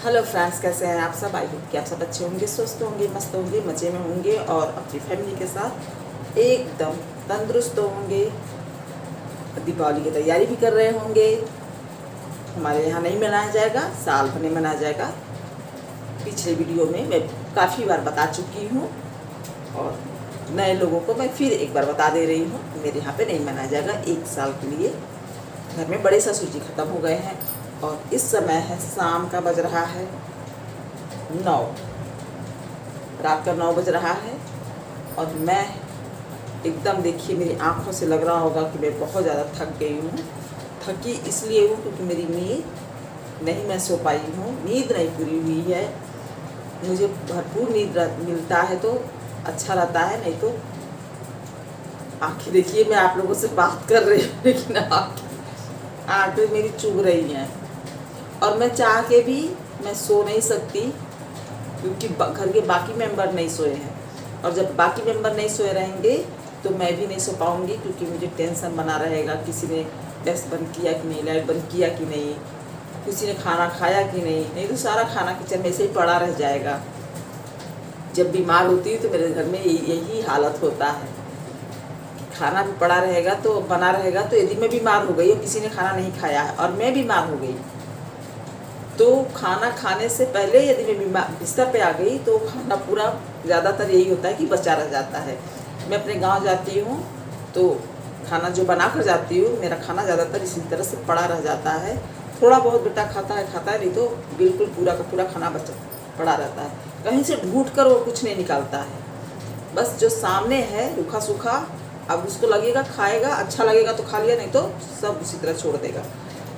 Hello friends, कैसे हैं आप सब। आई होप कि आप सब अच्छे होंगे, स्वस्थ होंगे, मस्त होंगे, मज़े में होंगे और अपनी फैमिली के साथ एकदम तंदुरुस्त होंगे। दीपावली की तैयारी भी कर रहे होंगे। हमारे यहाँ नहीं मनाया जाएगा, साल भर नहीं मनाया जाएगा। पिछले वीडियो में मैं काफ़ी बार बता चुकी हूँ और नए लोगों को मैं फिर एक बार बता दे रही हूँ। मेरे यहाँ पे नहीं मनाया जाएगा एक साल के लिए। घर में बड़े ससुर जी ख़त्म हो गए हैं और इस समय है शाम का बज रहा है 9, रात का 9 बज रहा है और मैं एकदम, देखिए मेरी आँखों से लग रहा होगा कि मैं बहुत ज़्यादा थक गई हूँ। थकी इसलिए हूँ क्योंकि मेरी नींद नहीं, मैं सो पाई हूँ, नींद नहीं पूरी हुई है। मुझे भरपूर नींद मिलता है तो अच्छा रहता है, नहीं तो आँखें देखिए मैं आप लोगों से बात कर रही हूँ लेकिन आँखें मेरी चुभ रही हैं और मैं चाह के भी मैं सो नहीं सकती क्योंकि घर के बाकी मेंबर नहीं सोए हैं और जब बाकी मेंबर नहीं सोए रहेंगे तो मैं भी नहीं सो पाऊँगी क्योंकि मुझे टेंशन बना रहेगा। किसी ने गैस बंद किया कि नहीं, लाइट बंद किया कि नहीं, किसी ने खाना खाया कि नहीं तो सारा खाना किचन में ऐसे ही पड़ा रह जाएगा। जब बीमार होती हूँ तो मेरे घर में यही हालत होता है, खाना भी पड़ा रहेगा तो बना रहेगा। तो यदि मैं बीमार हो गई और किसी ने खाना नहीं खाया है और मैं बीमार हो गई तो खाना खाने से पहले यदि मैं बीमार बिस्तर पे आ गई तो खाना पूरा ज़्यादातर यही होता है कि बचा रह जाता है। मैं अपने गांव जाती हूँ तो खाना जो बना कर जाती हूँ, मेरा खाना ज़्यादातर इसी तरह से पड़ा रह जाता है। थोड़ा बहुत बेटा खाता है, नहीं तो बिल्कुल पूरा का पूरा खाना पड़ा रहता है। कहीं से ढूंढ कर वो कुछ नहीं निकालता है, बस जो सामने है रूखा सूखा, अब उसको लगेगा खाएगा, अच्छा लगेगा तो खा लिया, नहीं तो सब उसी तरह छोड़ देगा।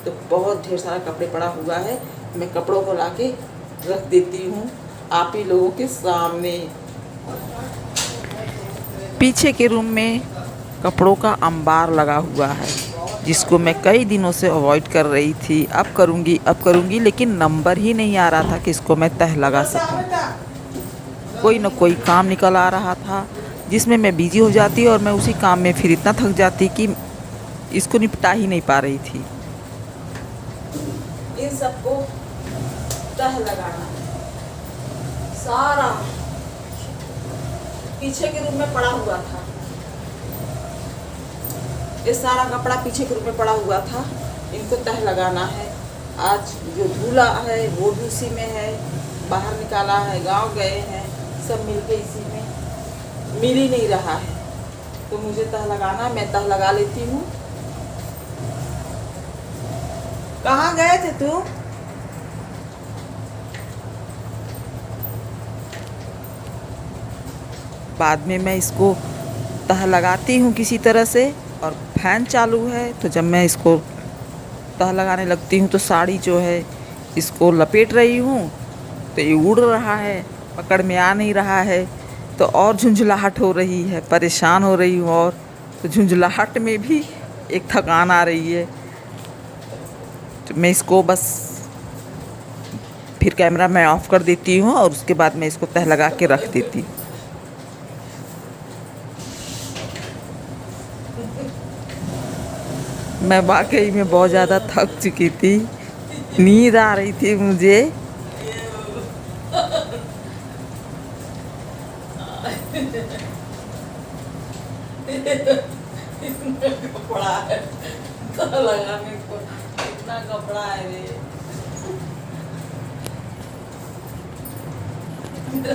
तो बहुत ढेर सारा कपड़े पड़ा हुआ है, मैं कपड़ों को लाके रख देती हूँ आप ही लोगों के सामने। पीछे के रूम में कपड़ों का अंबार लगा हुआ है जिसको मैं कई दिनों से अवॉइड कर रही थी। अब करूँगी लेकिन नंबर ही नहीं आ रहा था कि इसको मैं तह लगा सकूँ। कोई न कोई काम निकल आ रहा था जिसमें मैं बिजी हो जाती और मैं उसी काम में फिर इतना थक जाती कि इसको निपटा ही नहीं पा रही थी। इन सबको तह लगाना सारा पीछे के रूम में पड़ा हुआ था, ये सारा कपड़ा पीछे के रूम में पड़ा हुआ था, इनको तह लगाना है। आज जो धूला है वो भी उसी में है, बाहर निकाला है, गांव गए हैं, सब मिलके इसी में, मिल ही नहीं रहा है तो मुझे तह लगाना, मैं तह लगा लेती हूँ। कहाँ गए थे तू? बाद में मैं इसको तह लगाती हूँ किसी तरह से और फैन चालू है तो जब मैं इसको तह लगाने लगती हूँ तो साड़ी जो है इसको लपेट रही हूँ तो ये उड़ रहा है, पकड़ में आ नहीं रहा है तो और झुंझलाहट हो रही है, परेशान हो रही हूँ। और तो झुंझलाहट में भी एक थकान आ रही है। तो मैं इसको बस फिर कैमरा मैं ऑफ़ कर देती हूँ और उसके बाद मैं इसको तह लगा के रख देती हूँ। मैं वाकई में बहुत ज़्यादा थक चुकी थी, नींद आ रही थी मुझे। कपड़ा है तो लगाने को, इतना कपड़ा है रे।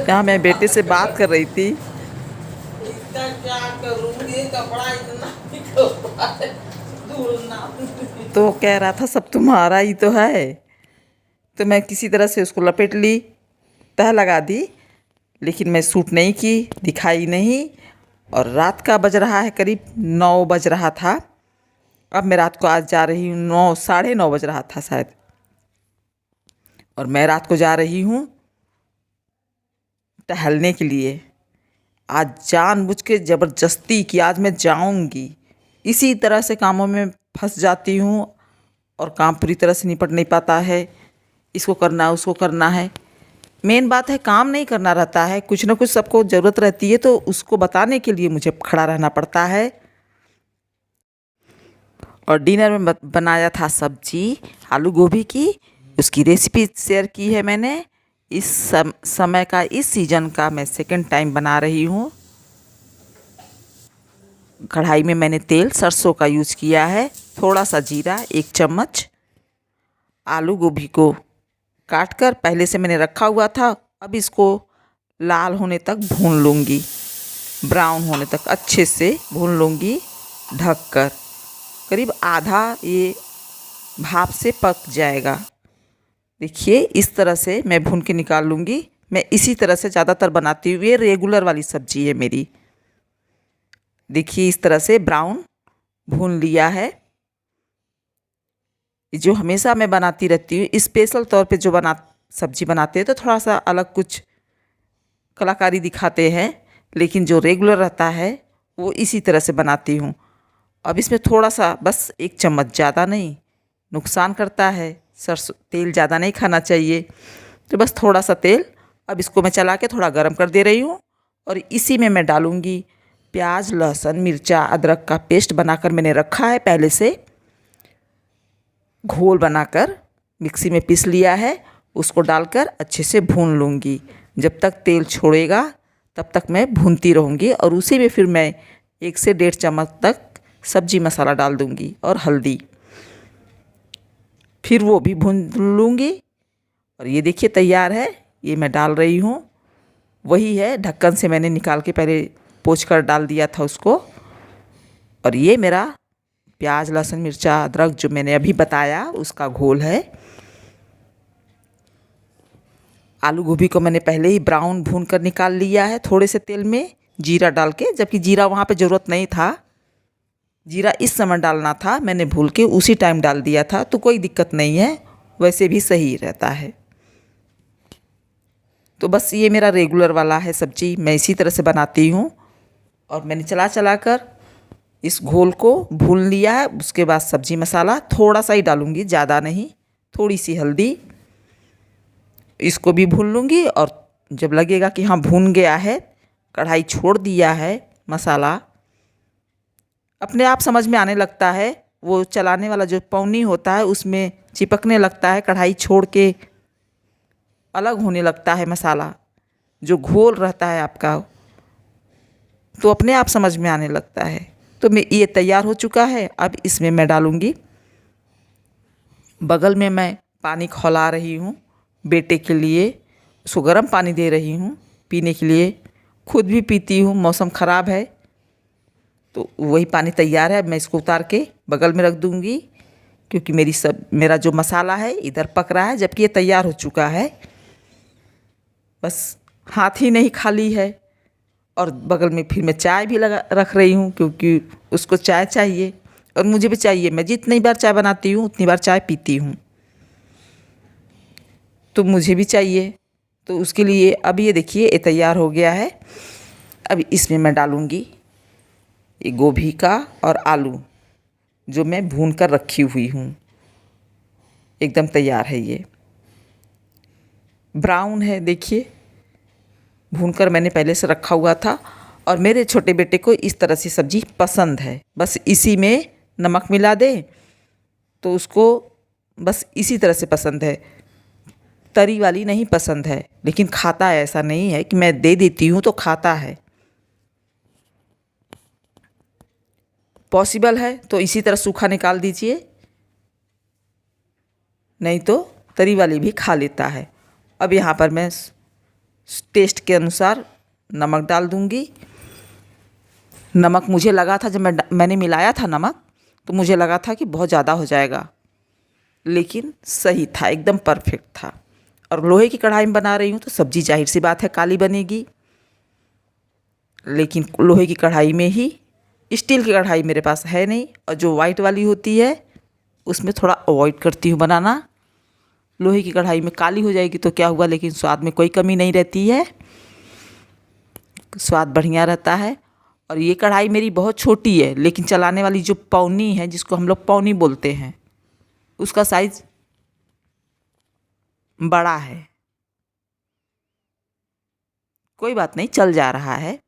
क्या मैं बेटे से बात कर रही थी, इसका क्या करूँगी, कपड़ा इतना ही कपड़ा है, तो कह रहा था सब तुम्हारा ही तो है। तो मैं किसी तरह से उसको लपेट ली, तह लगा दी, लेकिन मैं सूट नहीं की, दिखाई नहीं। और रात का बज रहा है करीब 9 बज रहा था। अब मैं रात को आज जा रही हूँ, 9 साढ़े 9 बज रहा था शायद, और मैं रात को जा रही हूँ टहलने के लिए। आज जानबूझ के ज़बरदस्ती कि आज मैं जाऊँगी, इसी तरह से कामों में फंस जाती हूँ और काम पूरी तरह से निपट नहीं पाता है। इसको करना है, उसको करना है। मेन बात है काम नहीं करना रहता है, कुछ ना कुछ सबको ज़रूरत रहती है तो उसको बताने के लिए मुझे खड़ा रहना पड़ता है। और डिनर में बनाया था सब्जी आलू गोभी की, उसकी रेसिपी शेयर की है मैंने। इस समय का, इस सीज़न का मैं सेकंड टाइम बना रही हूँ। कढ़ाई में मैंने तेल सरसों का यूज़ किया है, थोड़ा सा जीरा, 1 चम्मच। आलू गोभी को काट कर पहले से मैंने रखा हुआ था। अब इसको लाल होने तक भून लूँगी, ब्राउन होने तक अच्छे से भून लूँगी ढककर। करीब आधा ये भाप से पक जाएगा। देखिए इस तरह से मैं भून के निकाल लूँगी। मैं इसी तरह से ज़्यादातर बनाती हूँ, ये रेगुलर वाली सब्ज़ी है मेरी। देखिए इस तरह से ब्राउन भून लिया है। जो हमेशा मैं बनाती रहती हूँ, स्पेशल तौर पे जो सब्ज़ी बनाते हैं तो थोड़ा सा अलग कुछ कलाकारी दिखाते हैं, लेकिन जो रेगुलर रहता है वो इसी तरह से बनाती हूँ। अब इसमें थोड़ा सा, बस 1 चम्मच, ज़्यादा नहीं, नुकसान करता है, सरसों तेल ज़्यादा नहीं खाना चाहिए, तो बस थोड़ा सा तेल। अब इसको मैं चला के थोड़ा गर्म कर दे रही हूँ और इसी में मैं डालूँगी प्याज, लहसुन, मिर्चा, अदरक का पेस्ट बनाकर मैंने रखा है पहले से। घोल बनाकर मिक्सी में पीस लिया है, उसको डालकर अच्छे से भून लूँगी। जब तक तेल छोड़ेगा तब तक मैं भूनती रहूँगी और उसी में फिर मैं 1 से 1.5 चम्मच तक सब्जी मसाला डाल दूँगी और हल्दी, फिर वो भी भून लूँगी। और ये देखिए तैयार है, ये मैं डाल रही हूँ। वही है, ढक्कन से मैंने निकाल के पहले पोंछ कर डाल दिया था उसको। और ये मेरा प्याज, लहसुन, मिर्चा, अदरक जो मैंने अभी बताया उसका घोल है। आलू गोभी को मैंने पहले ही ब्राउन भून कर निकाल लिया है, थोड़े से तेल में जीरा डाल के, जबकि जीरा वहाँ पे ज़रूरत नहीं था। जीरा इस समय डालना था, मैंने भूल के उसी टाइम डाल दिया था, तो कोई दिक्कत नहीं है, वैसे भी सही रहता है। तो बस ये मेरा रेगुलर वाला है सब्ज़ी, मैं इसी तरह से बनाती हूँ। और मैंने चला कर इस घोल को भून लिया है। उसके बाद सब्ज़ी मसाला थोड़ा सा ही डालूँगी, ज़्यादा नहीं, थोड़ी सी हल्दी, इसको भी भून लूँगी। और जब लगेगा कि हाँ भून गया है, कढ़ाई छोड़ दिया है, मसाला अपने आप समझ में आने लगता है, वो चलाने वाला जो पौनी होता है उसमें चिपकने लगता है, कढ़ाई छोड़ के अलग होने लगता है मसाला, जो घोल रहता है आपका, तो अपने आप समझ में आने लगता है। तो मैं ये तैयार हो चुका है। अब इसमें मैं डालूँगी, बगल में मैं पानी खौला रही हूँ बेटे के लिए, उसको गर्म पानी दे रही हूँ पीने के लिए। खुद भी पीती हूँ, मौसम ख़राब है तो वही पानी तैयार है। मैं इसको उतार के बगल में रख दूँगी, क्योंकि मेरा जो मसाला है इधर पक रहा है, जबकि ये तैयार हो चुका है। बस हाथ ही नहीं खाली है। और बगल में फिर मैं चाय भी रख रही हूँ, क्योंकि उसको चाय चाहिए और मुझे भी चाहिए। मैं जितनी बार चाय बनाती हूँ उतनी बार चाय पीती हूँ, तो मुझे भी चाहिए। तो उसके लिए अब ये देखिए ये तैयार हो गया है। अब इसमें मैं डालूँगी ये गोभी का और आलू जो मैं भून कर रखी हुई हूँ, एकदम तैयार है। ये ब्राउन है, देखिए भूनकर मैंने पहले से रखा हुआ था। और मेरे छोटे बेटे को इस तरह से सब्ज़ी पसंद है, बस इसी में नमक मिला दे तो उसको बस इसी तरह से पसंद है, तरी वाली नहीं पसंद है। लेकिन खाता है, ऐसा नहीं है कि मैं दे देती हूँ तो खाता है। पॉसिबल है तो इसी तरह सूखा निकाल दीजिए, नहीं तो तरी वाली भी खा लेता है। अब यहाँ पर मैं टेस्ट के अनुसार नमक डाल दूँगी। नमक मुझे लगा था, जब मैंने मिलाया था नमक, तो मुझे लगा था कि बहुत ज़्यादा हो जाएगा, लेकिन सही था, एकदम परफेक्ट था। और लोहे की कढ़ाई में बना रही हूँ तो सब्ज़ी जाहिर सी बात है काली बनेगी, लेकिन लोहे की कढ़ाई में ही, स्टील की कढ़ाई मेरे पास है नहीं, और जो वाइट वाली होती है उसमें थोड़ा अवॉइड करती हूँ बनाना। लोहे की कढ़ाई में काली हो जाएगी तो क्या हुआ, लेकिन स्वाद में कोई कमी नहीं रहती है, स्वाद बढ़िया रहता है। और ये कढ़ाई मेरी बहुत छोटी है, लेकिन चलाने वाली जो पौनी है, जिसको हम लोग पौनी बोलते हैं, उसका साइज़ बड़ा है। कोई बात नहीं, चल जा रहा है,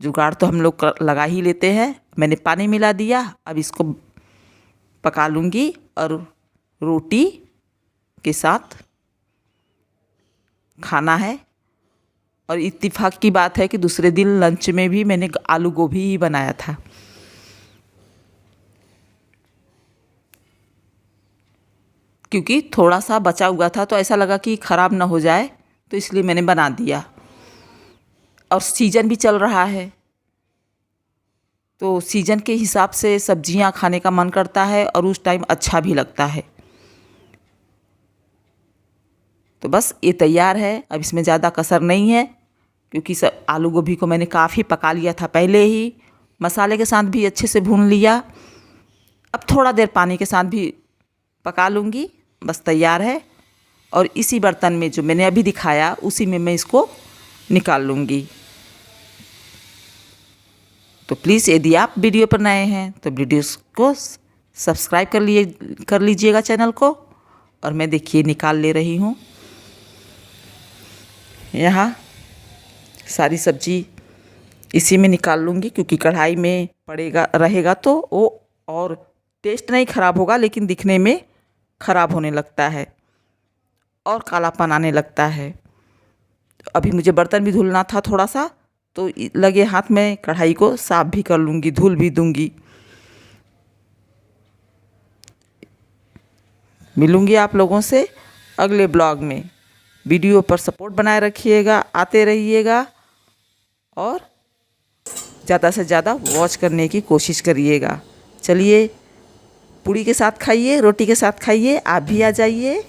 जुगाड़ तो हम लोग लगा ही लेते हैं। मैंने पानी मिला दिया, अब इसको पका लूँगी। और रोटी के साथ खाना है। और इत्तेफाक की बात है कि दूसरे दिन लंच में भी मैंने आलू गोभी ही बनाया था। क्योंकि थोड़ा सा बचा हुआ था तो ऐसा लगा कि ख़राब ना हो जाए, तो इसलिए मैंने बना दिया। और सीज़न भी चल रहा है, तो सीज़न के हिसाब से सब्जियां खाने का मन करता है और उस टाइम अच्छा भी लगता है। तो बस ये तैयार है। अब इसमें ज़्यादा कसर नहीं है, क्योंकि सब आलू गोभी को मैंने काफ़ी पका लिया था पहले ही, मसाले के साथ भी अच्छे से भून लिया। अब थोड़ा देर पानी के साथ भी पका लूँगी, बस तैयार है। और इसी बर्तन में जो मैंने अभी दिखाया उसी में मैं इसको निकाल लूँगी। तो प्लीज़ यदि आप वीडियो पर नए हैं तो वीडियोस को सब्सक्राइब कर लीजिएगा चैनल को। और मैं देखिए निकाल ले रही हूँ। यहाँ सारी सब्जी इसी में निकाल लूँगी, क्योंकि कढ़ाई में रहेगा तो वो और टेस्ट नहीं ख़राब होगा, लेकिन दिखने में ख़राब होने लगता है और कालापन आने लगता है। अभी मुझे बर्तन भी धुलना था थोड़ा सा, तो लगे हाथ में कढ़ाई को साफ़ भी कर लूँगी, धुल भी दूँगी। मिलूँगी आप लोगों से अगले ब्लॉग में। वीडियो पर सपोर्ट बनाए रखिएगा, आते रहिएगा और ज़्यादा से ज़्यादा वॉच करने की कोशिश करिएगा। चलिए, पूड़ी के साथ खाइए, रोटी के साथ खाइए, आप भी आ जाइए।